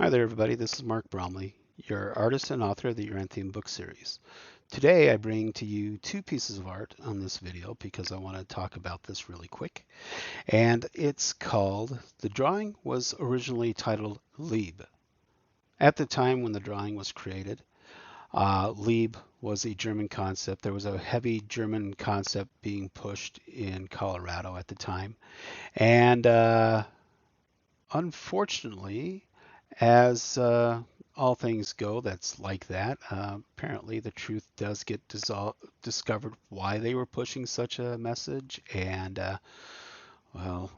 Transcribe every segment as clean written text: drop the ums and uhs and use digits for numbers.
Hi there, everybody. This is Mark Bromley, your artist and author of the Yoranthium book series. Today, I bring to you two pieces of art on this video because I want to talk about this really quick. And it's called, the drawing was originally titled Liebe. At the time when the drawing was created, Liebe was a German concept. There was a heavy German concept being pushed in Colorado at the time. And unfortunately, as all things go, that's like that. Apparently, the truth does get discovered why they were pushing such a message, and well,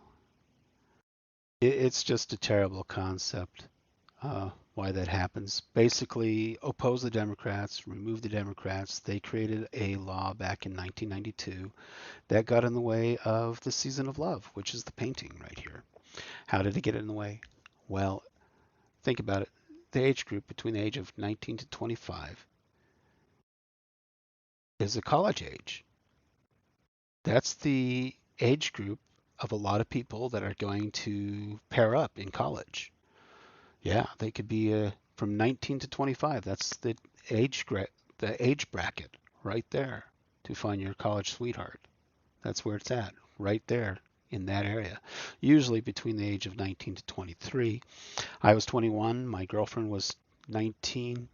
it's just a terrible concept. Why that happens. Basically, oppose the Democrats, remove the Democrats. They created a law back in 1992 that got in the way of the Season of Love, which is the painting right here. How did it get in the way? Well, think about it. The age group between the age of 19 to 25 is a college age. That's the age group of a lot of people that are going to pair up in college. Yeah, they could be from 19 to 25. That's the age bracket right there to find your college sweetheart. That's where it's at, right there in that area. Usually between the age of 19 to 23. I was 21, my girlfriend was 19,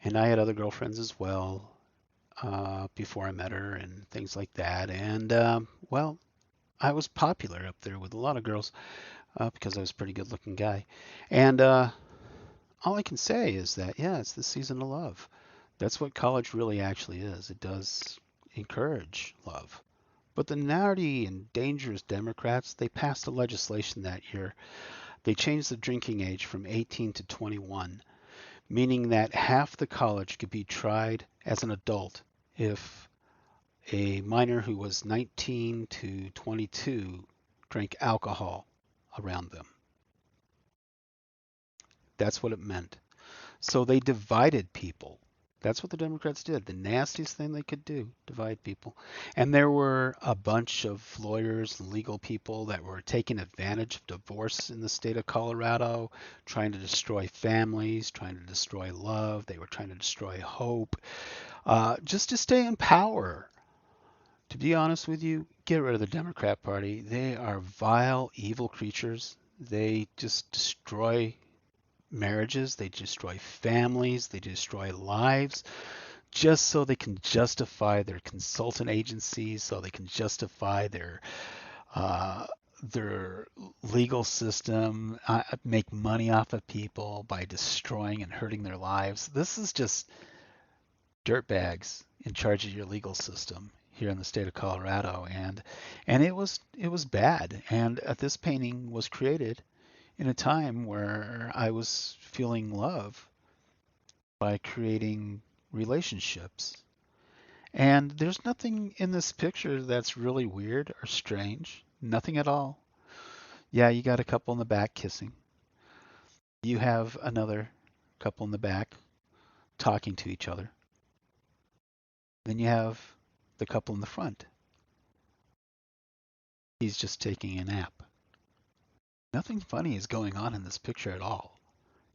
and I had other girlfriends as well before I met her and things like that. And well, I was popular up there with a lot of girls because I was a pretty good looking guy. And all I can say is that, yeah, it's the season of love. That's what college really actually is. It does encourage love. But the naughty and dangerous Democrats, they passed a legislation that year. They changed the drinking age from 18 to 21, meaning that half the college could be tried as an adult if a minor who was 19 to 22 drank alcohol around them. That's what it meant. So they divided people. That's what the Democrats did. The nastiest thing they could do, divide people. And there were a bunch of lawyers and legal people that were taking advantage of divorce in the state of Colorado, trying to destroy families, trying to destroy love. They were trying to destroy hope, just to stay in power. To be honest with you, get rid of the Democrat Party. They are vile, evil creatures. They just destroy marriages, they destroy families, they destroy lives just so they can justify their consultant agencies, so they can justify uh, their legal system, make money off of people by destroying and hurting their lives. This is just dirtbags in charge of your legal system here in the state of Colorado, and it was bad. And this painting was created in a time where I was feeling love by creating relationships. And there's nothing in this picture that's really weird or strange. Nothing at all. Yeah, you got a couple in the back kissing. You have another couple in the back talking to each other. Then you have the couple in the front. He's just taking a nap. Nothing funny is going on in this picture at all.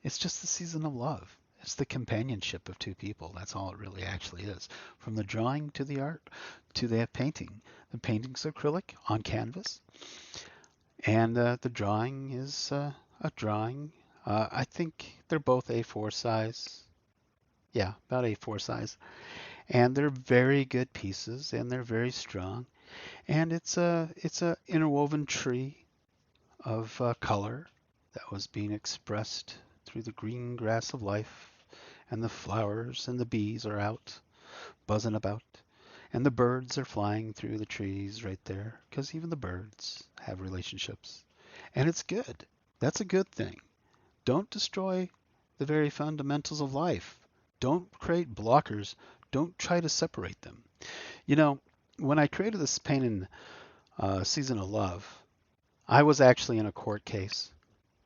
It's just the season of love. It's the companionship of two people. That's all it really actually is. From the drawing to the art to the painting. The painting's acrylic on canvas, and the drawing is a drawing. I think they're both A4 size. Yeah, about A4 size. And they're very good pieces, and they're very strong. And it's a interwoven tree of color that was being expressed through the green grass of life, and the flowers and the bees are out buzzing about, and the birds are flying through the trees right there, because even the birds have relationships. And it's good. That's a good thing. Don't destroy the very fundamentals of life. Don't create blockers. Don't try to separate them. You know, when I created this painting, Season of Love, I was actually in a court case.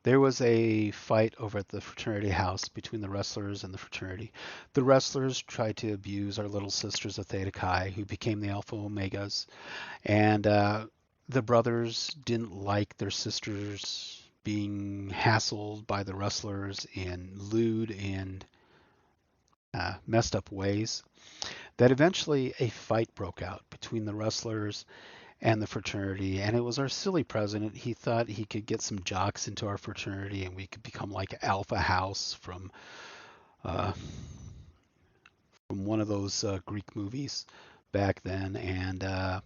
There was a fight over at the fraternity house between the wrestlers and the fraternity. The wrestlers tried to abuse our little sisters of Theta Chi, who became the Alpha Omegas, and the brothers didn't like their sisters being hassled by the rustlers in lewd and messed up ways, that eventually a fight broke out between the rustlers and the fraternity. And it was our silly president. He thought he could get some jocks into our fraternity and we could become like Alpha House uh, from one of those Greek movies back then. And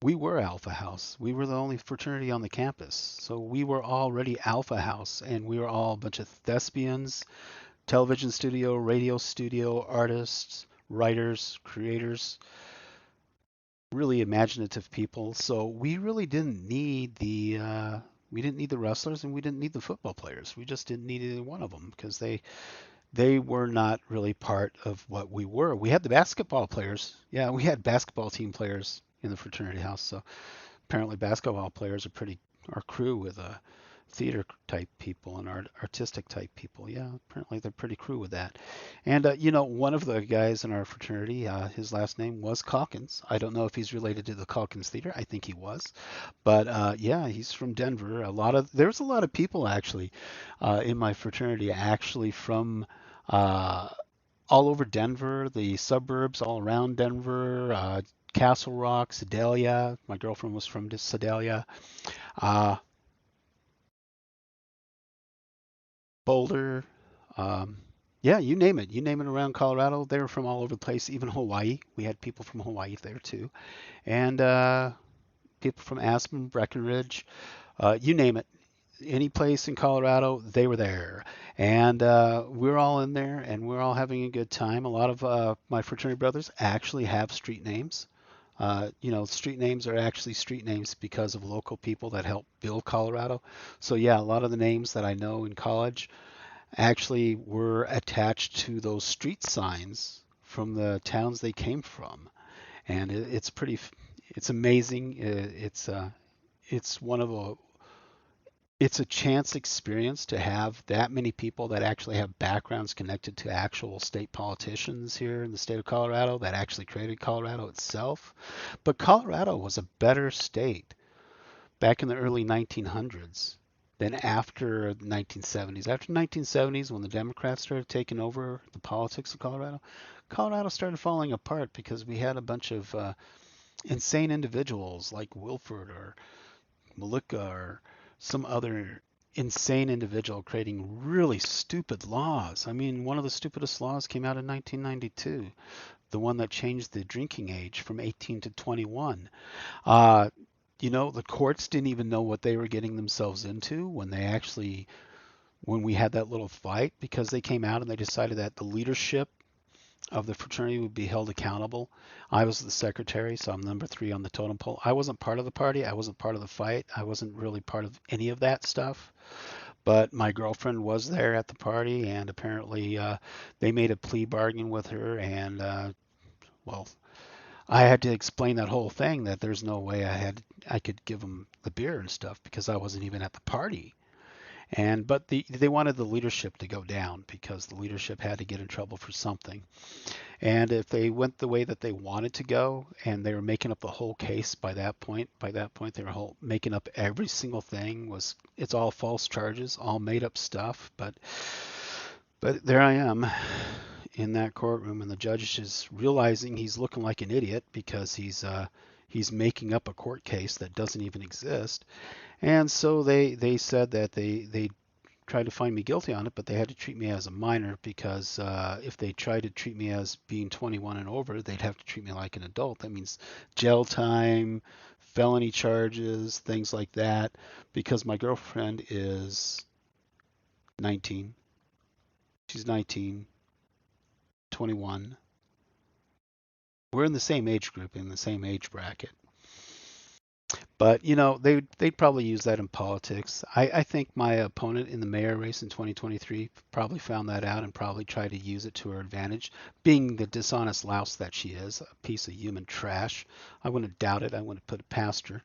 we were Alpha House. We were the only fraternity on the campus. So we were already Alpha House, and we were all a bunch of thespians, television studio, radio studio artists, writers, creators, really imaginative people. So we really didn't need the wrestlers, and we didn't need the football players. We just didn't need either one of them because they were not really part of what we were. We had the basketball players. Yeah, we had basketball team players in the fraternity house. So apparently basketball players are crew with theater type people and artistic type people. Yeah, apparently they're pretty crew with that. And one of the guys in our fraternity, his last name was Calkins. I don't know if he's related to the Calkins Theater. I think he was, but yeah, he's from Denver. There's a lot of people actually in my fraternity actually from uh, all over Denver, the suburbs all around Denver, Castle Rock, Sedalia. My girlfriend was from Sedalia. Uh, Boulder, um, yeah, you name it. You name it around Colorado. They were from all over the place, even Hawaii. We had people from Hawaii there too. And people from Aspen, Breckenridge, you name it. Any place in Colorado, they were there. And we're all in there and we're all having a good time. A lot of my fraternity brothers actually have street names. Street names are actually street names because of local people that helped build Colorado. So yeah, a lot of the names that I know in college actually were attached to those street signs from the towns they came from, and it's amazing. It's one of the it's a chance experience to have that many people that actually have backgrounds connected to actual state politicians here in the state of Colorado that actually created Colorado itself. But Colorado was a better state back in the early 1900s than after the 1970s. After the 1970s, when the Democrats started taking over the politics of Colorado, Colorado started falling apart because we had a bunch of insane individuals like Wilford or Malika or some other insane individual creating really stupid laws. I mean, one of the stupidest laws came out in 1992, the one that changed the drinking age from 18 to 21. Uh, the courts didn't even know what they were getting themselves into when we had that little fight, because they came out and they decided that the leadership of the fraternity would be held accountable. I was the secretary, so I'm number 3 on the totem pole. I wasn't part of the party. I wasn't part of the fight. I wasn't really part of any of that stuff. But my girlfriend was there at the party, and apparently they made a plea bargain with her, and well, I had to explain that whole thing that there's no way I could give them the beer and stuff because I wasn't even at the party. But they wanted the leadership to go down because the leadership had to get in trouble for something. And if they went the way that they wanted to go, and they were making up the whole case by that point they were making up every single thing. It's all false charges, all made up stuff. But there I am in that courtroom, and the judge is realizing he's looking like an idiot because he's making up a court case that doesn't even exist. And so they said that they tried to find me guilty on it, but they had to treat me as a minor because if they tried to treat me as being 21 and over, they'd have to treat me like an adult. That means jail time, felony charges, things like that, because my girlfriend is 19. She's 19, 21. We're in the same age group, in the same age bracket. But they'd probably use that in politics. I think my opponent in the mayor race in 2023 probably found that out and probably tried to use it to her advantage, being the dishonest louse that she is, a piece of human trash. I wouldn't doubt it. I wouldn't put it past her,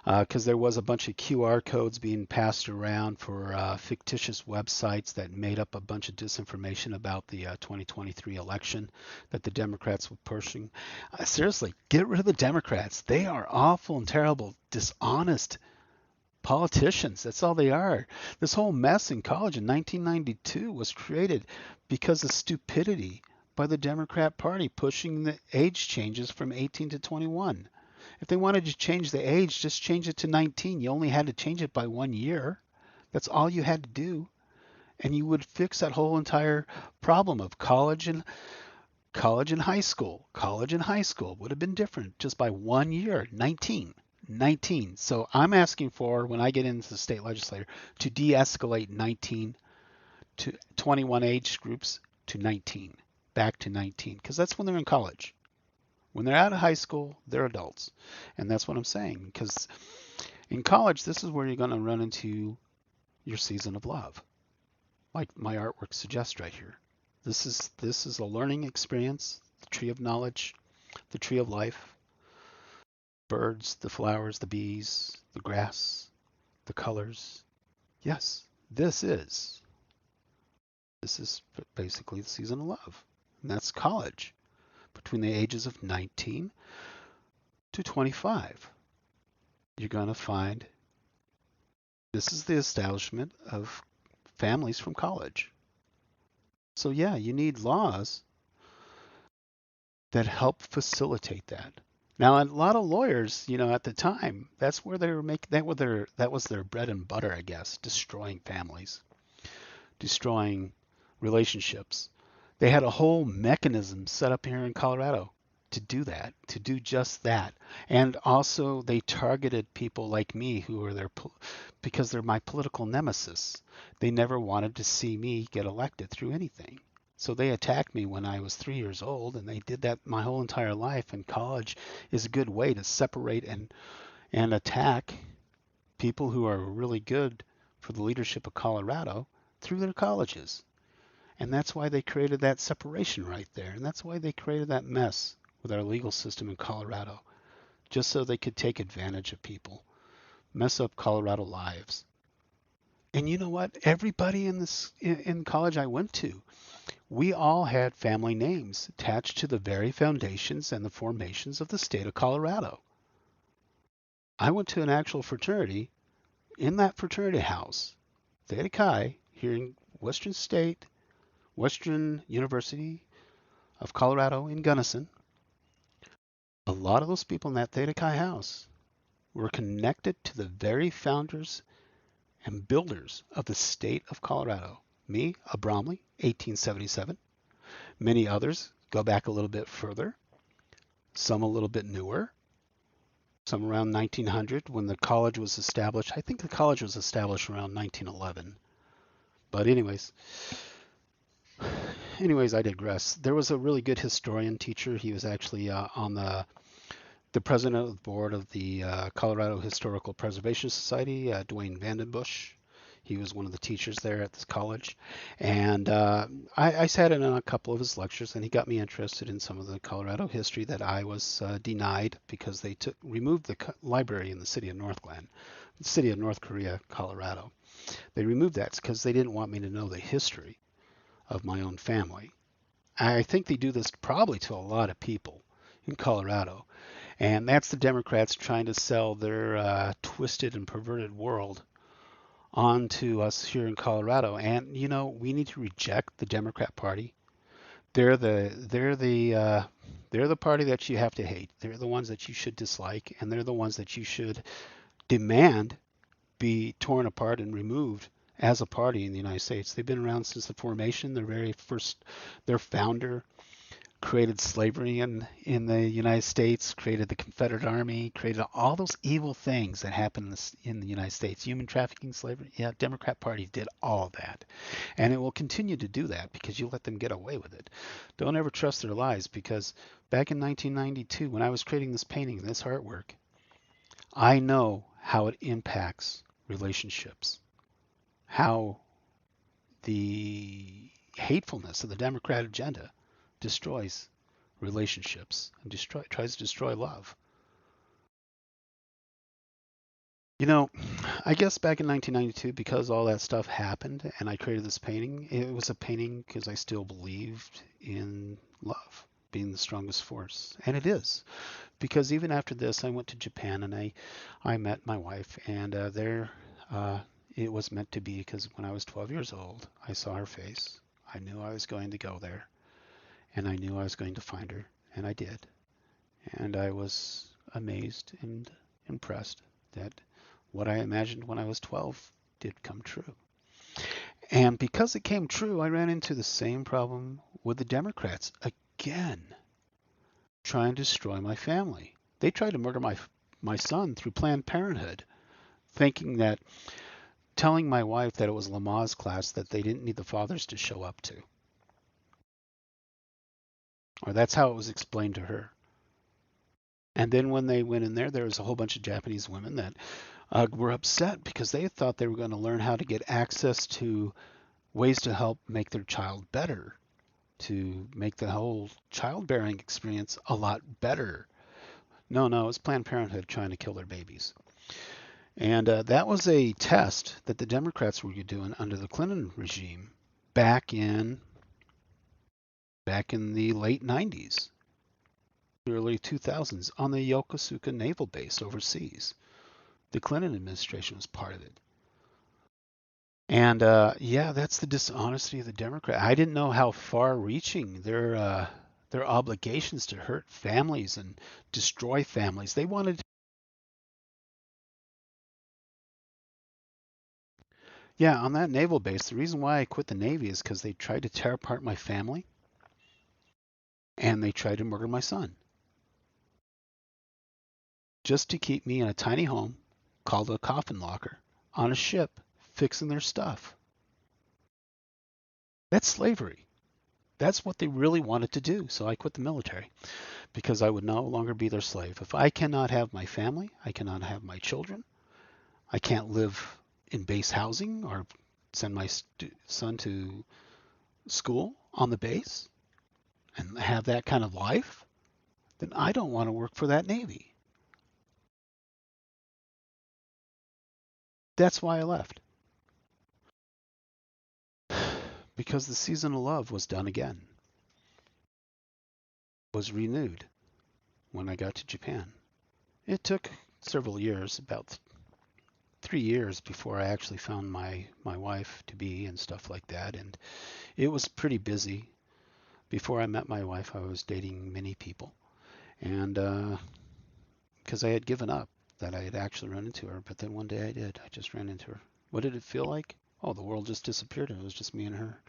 because there was a bunch of QR codes being passed around for fictitious websites that made up a bunch of disinformation about the 2023 election that the Democrats were pushing. Seriously, get rid of the Democrats. They are awful and terrible, dishonest Politicians, that's all they are. This whole mess in college in 1992 was created because of stupidity by the Democrat Party pushing the age changes from 18 to 21. If they wanted to change the age, just change it to 19. You only had to change it by 1 year. That's all you had to do. And you would fix that whole entire problem of college and high school. College and high school would have been different just by 1 year. 19. 19. So I'm asking for, when I get into the state legislature, to de-escalate 19 to 21 age groups to 19, back to 19, because that's when they're in college. When they're out of high school, they're adults. And that's what I'm saying, because in college, this is where you're going to run into your season of love, like my artwork suggests right here. This is a learning experience, the tree of knowledge, the tree of life, birds, the flowers, the bees, the grass, the colors. Yes, this is basically the season of love. And that's college, between the ages of 19 to 25. You're going to find this is the establishment of families from college. So yeah, you need laws that help facilitate that. Now, a lot of lawyers, at the time, that's where they were making that was their bread and butter, I guess, destroying families, destroying relationships. They had a whole mechanism set up here in Colorado to do that, to do just that. And also they targeted people like me who were because they're my political nemesis. They never wanted to see me get elected through anything. So they attacked me when I was 3 years old, and they did that my whole entire life. And college is a good way to separate and attack people who are really good for the leadership of Colorado through their colleges. And that's why they created that separation right there. And that's why they created that mess with our legal system in Colorado, just so they could take advantage of people, mess up Colorado lives. And you know what? Everybody in college I went to, we all had family names attached to the very foundations and the formations of the state of Colorado. I went to an actual fraternity. In that fraternity house, Theta Chi, here in Western University of Colorado in Gunnison, a lot of those people in that Theta Chi house were connected to the very founders and builders of the state of Colorado. Me, a Bromley, 1877. Many others go back a little bit further, some a little bit newer, some around 1900 when the college was established. I think the college was established around 1911. But anyways, I digress. There was a really good historian teacher. He was actually on the president of the board of the Colorado Historical Preservation Society, Dwayne Vandenbush. He was one of the teachers there at this college. And I sat in on a couple of his lectures, and he got me interested in some of the Colorado history that I was denied because they removed the library in the city of Northland, the city of North Korea, Colorado. They removed that because they didn't want me to know the history of my own family. I think they do this probably to a lot of people in Colorado. And that's the Democrats trying to sell their twisted and perverted world onto us here in Colorado. And we need to reject the Democrat Party. They're the party that you have to hate. They're the ones that you should dislike, and they're the ones that you should demand be torn apart and removed as a party in the United States. They've been around since the formation. Their founder created slavery in the United States, created the Confederate Army, created all those evil things that happened in the United States. Human trafficking, slavery. Yeah, Democrat Party did all of that. And it will continue to do that because you let them get away with it. Don't ever trust their lies, because back in 1992, when I was creating this painting, this artwork, I know how it impacts relationships, how the hatefulness of the Democrat agenda destroys relationships and tries to destroy love. I guess back in 1992, because all that stuff happened and I created this painting, it was a painting because I still believed in love. being the strongest force. And it is. Because even after this, I went to Japan and I met my wife, and there it was meant to be because when I was 12 years old, I saw her face. I knew I was going to go there, and I knew I was going to find her, and I did. And I was amazed and impressed that what I imagined when I was 12 did come true. And because it came true, I ran into the same problem with the Democrats again, trying to destroy my family. They tried to murder my son through Planned Parenthood, thinking that telling my wife that it was Lamaze class that they didn't need the fathers to show up to. Or that's how it was explained to her. And then when they went in there, there was a whole bunch of Japanese women that were upset because they thought they were going to learn how to get access to ways to help make their child better, to make the whole childbearing experience a lot better. No, it was Planned Parenthood trying to kill their babies. And that was a test that the Democrats were doing under the Clinton regime back in the late 90s, early 2000s on the Yokosuka Naval Base overseas. The Clinton administration was part of it. And yeah, that's the dishonesty of the Democrat. I didn't know how far-reaching their obligations to hurt families and destroy families. They wanted. Yeah, on that naval base, the reason why I quit the Navy is because they tried to tear apart my family and they tried to murder my son just to keep me in a tiny home called a coffin locker on a ship fixing their stuff. That's slavery. That's what they really wanted to do. So I quit the military because I would no longer be their slave. If I cannot have my family, I cannot have my children, I can't live in base housing or send my son to school on the base and have that kind of life, then I don't want to work for that Navy. That's why I left. Because the season of love was done again, was renewed when I got to Japan. It took several years, about 3 years before I actually found my wife to be and stuff like that. And it was pretty busy. Before I met my wife, I was dating many people. And because I had given up that I had actually run into her. But then one day I did. I just ran into her. What did it feel like? Oh, the world just disappeared and it was just me and her.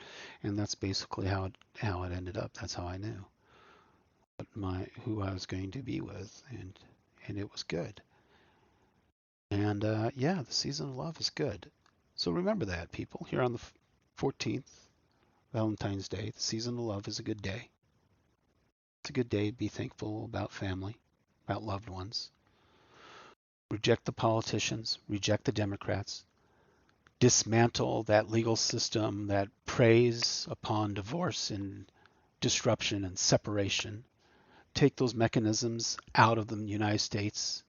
And that's basically how it ended up. That's how I knew who I was going to be with, and it was good. And yeah, the season of love is good. So remember that, people. Here on the 14th, Valentine's Day, the season of love is a good day. It's a good day to be thankful about family, about loved ones. Reject the politicians, reject the Democrats, dismantle that legal system that preys upon divorce and disruption and separation. Take those mechanisms out of the United States,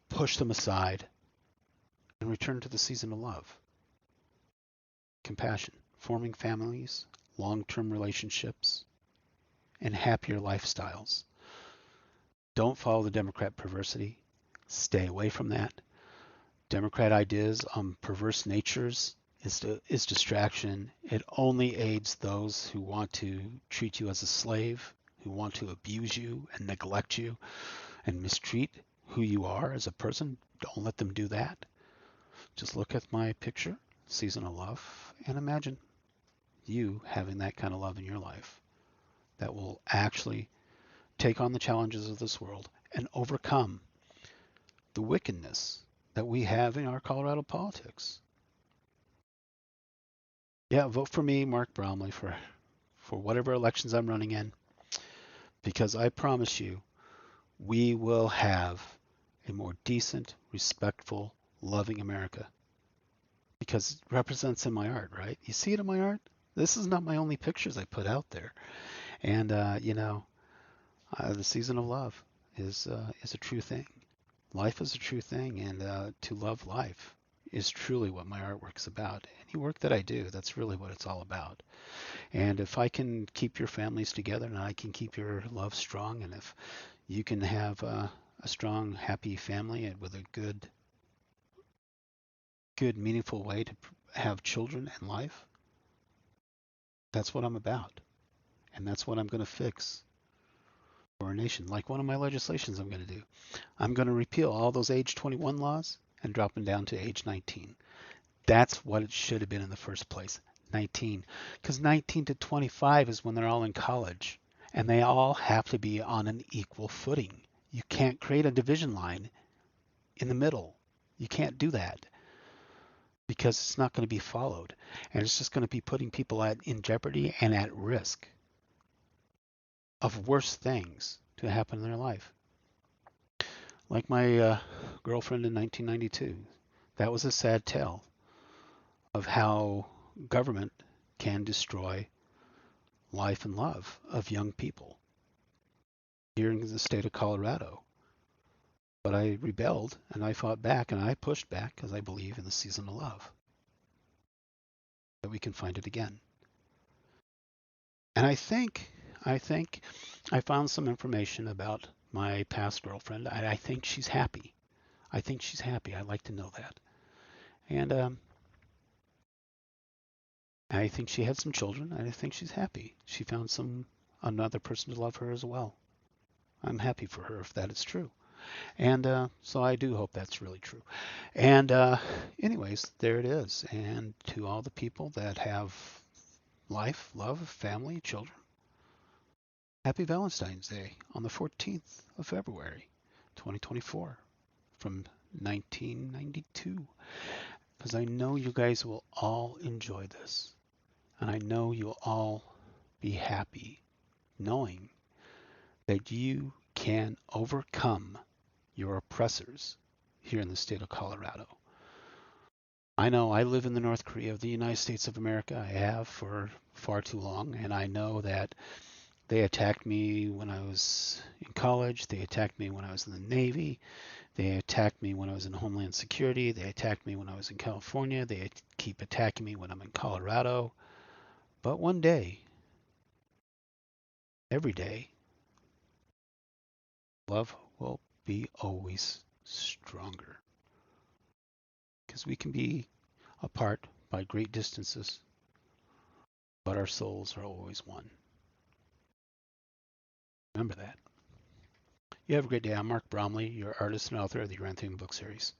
push them aside, and return to the season of love. Compassion, forming families, long-term relationships, and happier lifestyles. Don't follow the Democrat perversity. Stay away from that. Democrat ideas on perverse natures is distraction. It only aids those who want to treat you as a slave, who want to abuse you and neglect you and mistreat who you are as a person. Don't let them do that. Just look at my picture, season of love, and imagine you having that kind of love in your life that will actually take on the challenges of this world and overcome the wickedness that we have in our Colorado politics. Yeah, vote for me, Mark Bromley, for whatever elections I'm running in, because I promise you, we will have a more decent, respectful, loving America. Because it represents in my art, right? You see it in my art? This is not my only pictures I put out there. And, the season of love is a true thing. Life is a true thing, and to love life is truly what my artwork's about. Any work that I do, that's really what it's all about. And if I can keep your families together and I can keep your love strong, and if you can have a strong, happy family and with a good, meaningful way to have children and life, that's what I'm about. And that's what I'm going to fix for our nation. Like one of my legislations I'm going to do. I'm going to repeal all those age 21 laws and drop them down to age 19. That's what it should have been in the first place, 19. Because 19 to 25 is when they're all in college, and they all have to be on an equal footing. You can't create a division line in the middle. You can't do that because it's not going to be followed, and it's just going to be putting people in jeopardy and at risk of worse things to happen in their life. Like my girlfriend in 1992. That was a sad tale of how government can destroy life and love of young people here in the state of Colorado. But I rebelled and I fought back and I pushed back because I believe in the season of love, that we can find it again. And I think I found some information about my past girlfriend. I think she's happy. I think she's happy. I'd like to know that. And I think she had some children. I think she's happy. She found another person to love her as well. I'm happy for her if that is true. And so I do hope that's really true. And anyways, there it is. And to all the people that have life, love, family, children, happy Valentine's Day on the 14th of February, 2024 from 1992. Because I know you guys will all enjoy this. And I know you'll all be happy knowing that you can overcome your oppressors here in the state of Colorado. I know I live in the North Korea of the United States of America. I have for far too long, and I know that they attacked me when I was in college. They attacked me when I was in the Navy. They attacked me when I was in Homeland Security. They attacked me when I was in California. They keep attacking me when I'm in Colorado. But one day, every day, love will be always stronger. Because we can be apart by great distances, but our souls are always one. Remember that. You have a great day. I'm Mark Bromley, your artist and author of the Yoranthium book series.